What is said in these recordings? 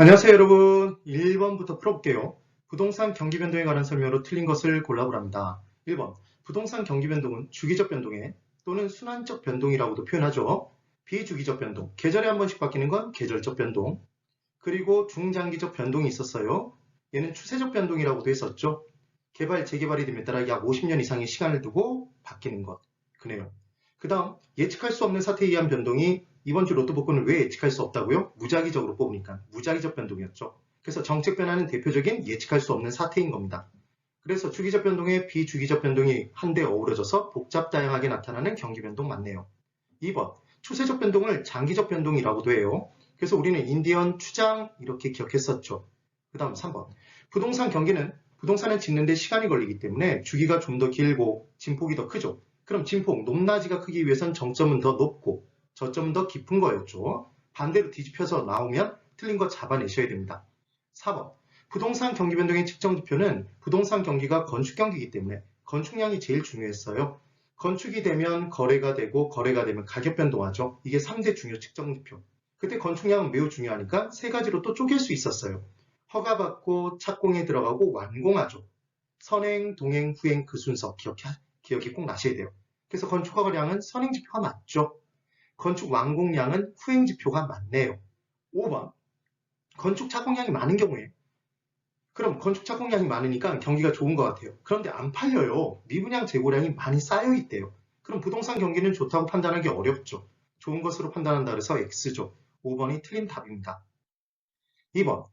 안녕하세요 여러분. 1번부터 풀어볼게요. 부동산 경기 변동에 관한 설명으로 틀린 것을 골라보랍니다. 1번. 부동산 경기 변동은 주기적 변동에 또는 순환적 변동이라고도 표현하죠. 비주기적 변동. 계절에 한 번씩 바뀌는 건 계절적 변동. 그리고 중장기적 변동이 있었어요. 얘는 추세적 변동이라고도 했었죠. 개발, 재개발이 됨에 따라 약 50년 이상의 시간을 두고 바뀌는 것. 그네요. 그 다음 예측할 수 없는 사태에 의한 변동이 이번 주 로또 복권을 왜 예측할 수 없다고요? 무작위적으로 뽑으니까. 무작위적 변동이었죠. 그래서 정책 변화는 대표적인 예측할 수 없는 사태인 겁니다. 그래서 주기적 변동에 비주기적 변동이 한데 어우러져서 복잡 다양하게 나타나는 경기 변동 맞네요. 2번. 추세적 변동을 장기적 변동이라고도 해요. 그래서 우리는 인디언 추장 이렇게 기억했었죠. 그 다음 3번. 부동산 경기는 부동산을 짓는데 시간이 걸리기 때문에 주기가 좀 더 길고 진폭이 더 크죠. 그럼 진폭, 높낮이가 크기 위해선 정점은 더 높고 저점은 더 깊은 거였죠. 반대로 뒤집혀서 나오면 틀린 거 잡아내셔야 됩니다. 4번. 부동산 경기 변동의 측정 지표는 부동산 경기가 건축 경기이기 때문에 건축량이 제일 중요했어요. 건축이 되면 거래가 되고 거래가 되면 가격 변동하죠. 이게 3대 중요 측정 지표. 그때 건축량은 매우 중요하니까 세 가지로 또 쪼갤 수 있었어요. 허가받고 착공에 들어가고 완공하죠. 선행, 동행, 후행 그 순서 기억이 꼭 나셔야 돼요. 그래서 건축 허가량은 선행 지표가 맞죠. 건축 완공량은 후행 지표가 맞네요. 5번. 건축 착공량이 많은 경우에 그럼 건축 착공량이 많으니까 경기가 좋은 것 같아요. 그런데 안 팔려요. 미분양 재고량이 많이 쌓여 있대요. 그럼 부동산 경기는 좋다고 판단하기 어렵죠. 좋은 것으로 판단한다 그래서 X죠. 5번이 틀린 답입니다. 2번.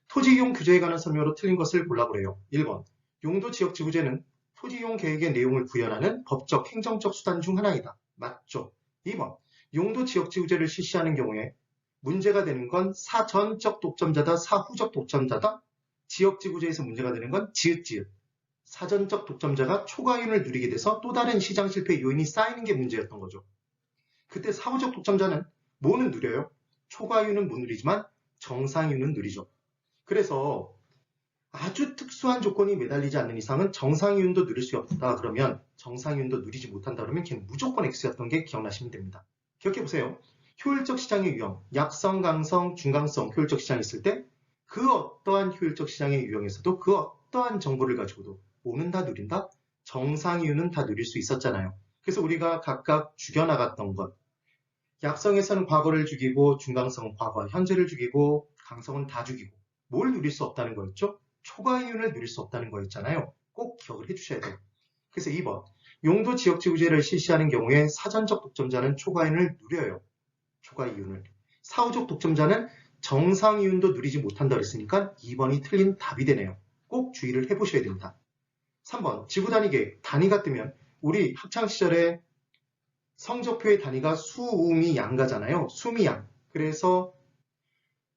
토지이용 규제에 관한 설명으로 틀린 것을 골라보래요. 1번. 용도지역지구제는 토지이용 계획의 내용을 구현하는 법적, 행정적 수단 중 하나이다. 맞죠? 2번. 용도지역지구제를 실시하는 경우에 문제가 되는 건 사전적 독점자다, 사후적 독점자다. 지역지구제에서 문제가 되는 건 지읒지읒. 사전적 독점자가 초과이윤을 누리게 돼서 또 다른 시장 실패 요인이 쌓이는 게 문제였던 거죠. 그때 사후적 독점자는 뭐는 누려요? 초과이윤은 못 누리지만 정상이윤은 누리죠. 그래서 아주 특수한 조건이 매달리지 않는 이상은 정상이윤도 누릴 수 없다 그러면 정상이윤도 누리지 못한다 그러면 걔는 무조건 X였던 게 기억나시면 됩니다. 기억해보세요. 효율적 시장의 유형, 약성, 강성, 중강성 효율적 시장이 있을 때 그 어떠한 효율적 시장의 유형에서도 그 어떠한 정보를 가지고도 뭐는 다 누린다? 정상이윤은 다 누릴 수 있었잖아요. 그래서 우리가 각각 죽여나갔던 것 약성에서는 과거를 죽이고 중강성은 과거, 현재를 죽이고 강성은 다 죽이고 뭘 누릴 수 없다는 거였죠? 초과이윤을 누릴 수 없다는 거였잖아요. 꼭 기억을 해주셔야 돼요. 그래서 2번 용도 지역지구제를 실시하는 경우에 사전적 독점자는 초과이윤을 누려요. 초과이윤을. 사후적 독점자는 정상이윤도 누리지 못한다 그랬으니까 2번이 틀린 답이 되네요. 꼭 주의를 해보셔야 됩니다. 3번 지구 단위 계획 단위가 뜨면 우리 학창시절에 성적표의 단위가 수음이 양가잖아요. 수미 양. 그래서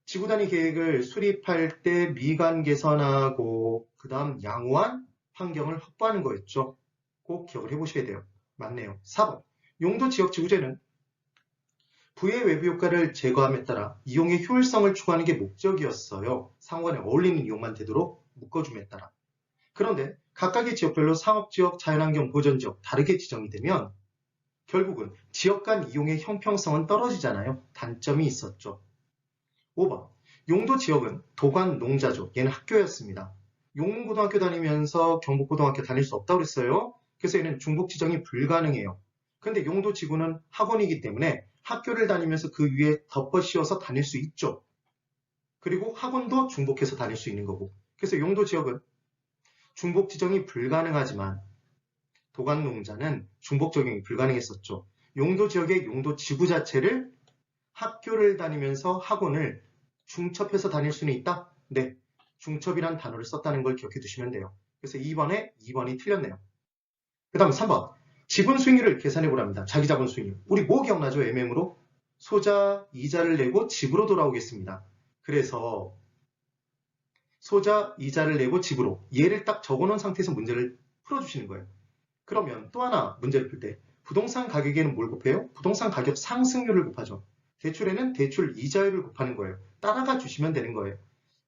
지구 단위 계획을 수립할 때 미관 개선하고 그 다음 양호한 환경을 확보하는 거였죠. 꼭 기억을 해보셔야 돼요. 맞네요. 4번 용도 지역 지구제는 부의 외부 효과를 제거함에 따라 이용의 효율성을 추구하는 게 목적이었어요. 상호간에 어울리는 이용만 되도록 묶어줌에 따라. 그런데 각각의 지역별로 상업지역, 자연환경 보전지역 다르게 지정이 되면 결국은 지역 간 이용의 형평성은 떨어지잖아요. 단점이 있었죠. 5번. 용도 지역은 도관 농자죠. 얘는 학교였습니다. 용문고등학교 다니면서 경북고등학교 다닐 수 없다고 그랬어요. 그래서 얘는 중복 지정이 불가능해요. 근데 용도 지구는 학원이기 때문에 학교를 다니면서 그 위에 덮어 씌워서 다닐 수 있죠. 그리고 학원도 중복해서 다닐 수 있는 거고. 그래서 용도 지역은 중복 지정이 불가능하지만 도관농자는 중복 적용이 불가능했었죠. 용도 지역의 용도 지구 자체를 학교를 다니면서 학원을 중첩해서 다닐 수는 있다? 네. 중첩이란 단어를 썼다는 걸 기억해 두시면 돼요. 그래서 2번이 틀렸네요. 그 다음 3번. 지분 수익률을 계산해 보랍니다. 자기 자본 수익률. 우리 뭐 기억나죠? MM으로? 소자 이자를 내고 집으로 돌아오겠습니다. 그래서 소자 이자를 내고 집으로 얘를 딱 적어놓은 상태에서 문제를 풀어주시는 거예요. 그러면 또 하나 문제를 풀 때 부동산 가격에는 뭘 곱해요? 부동산 가격 상승률을 곱하죠. 대출에는 대출 이자율을 곱하는 거예요. 따라가 주시면 되는 거예요.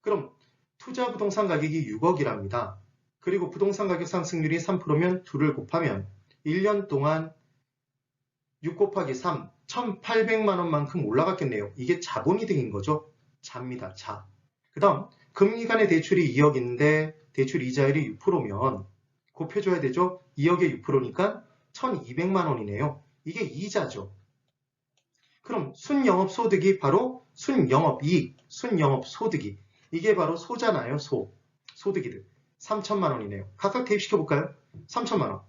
그럼 투자 부동산 가격이 6억이랍니다. 그리고 부동산 가격 상승률이 3%면 2를 곱하면 1년 동안 6 곱하기 3, 1,800만 원만큼 올라갔겠네요. 이게 자본이득인 거죠. 자입니다. 자. 그 다음 금리 간의 대출이 2억인데 대출 이자율이 6%면 곱해줘야 되죠. 2억에 6%니까 1200만 원이네요. 이게 이자죠. 그럼 순영업소득이 바로 순영업이익, 순영업소득이 이게 바로 소잖아요. 소득이득 3천만 원이네요. 각각 대입시켜볼까요? 3천만 원.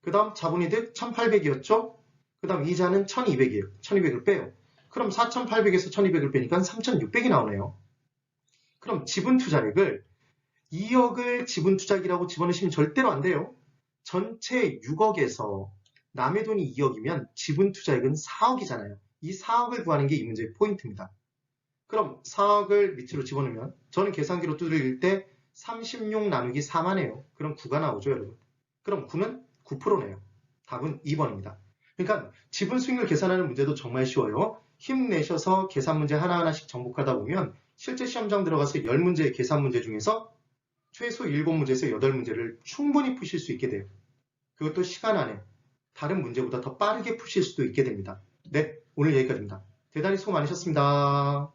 그 다음 자본이득 1800이었죠? 그 다음 이자는 1200이에요. 1200을 빼요. 그럼 4800에서 1200을 빼니까 3600이 나오네요. 그럼 지분투자액을 2억을 지분투자액이라고 집어넣으시면 절대로 안 돼요. 전체 6억에서 남의 돈이 2억이면 지분투자액은 4억이잖아요. 이 4억을 구하는 게 이 문제의 포인트입니다. 그럼 4억을 밑으로 집어넣으면 저는 계산기로 두들길 때 36 나누기 4만 해요. 그럼 9가 나오죠, 여러분. 그럼 9는 9%네요. 답은 2번입니다. 그러니까 지분 수익률 계산하는 문제도 정말 쉬워요. 힘내셔서 계산 문제 하나하나씩 정복하다 보면 실제 시험장 들어가서 10문제의 계산 문제 중에서 최소 7문제에서 8문제를 충분히 푸실 수 있게 돼요. 그것도 시간 안에 다른 문제보다 더 빠르게 푸실 수도 있게 됩니다. 네, 오늘 여기까지입니다. 대단히 수고 많으셨습니다.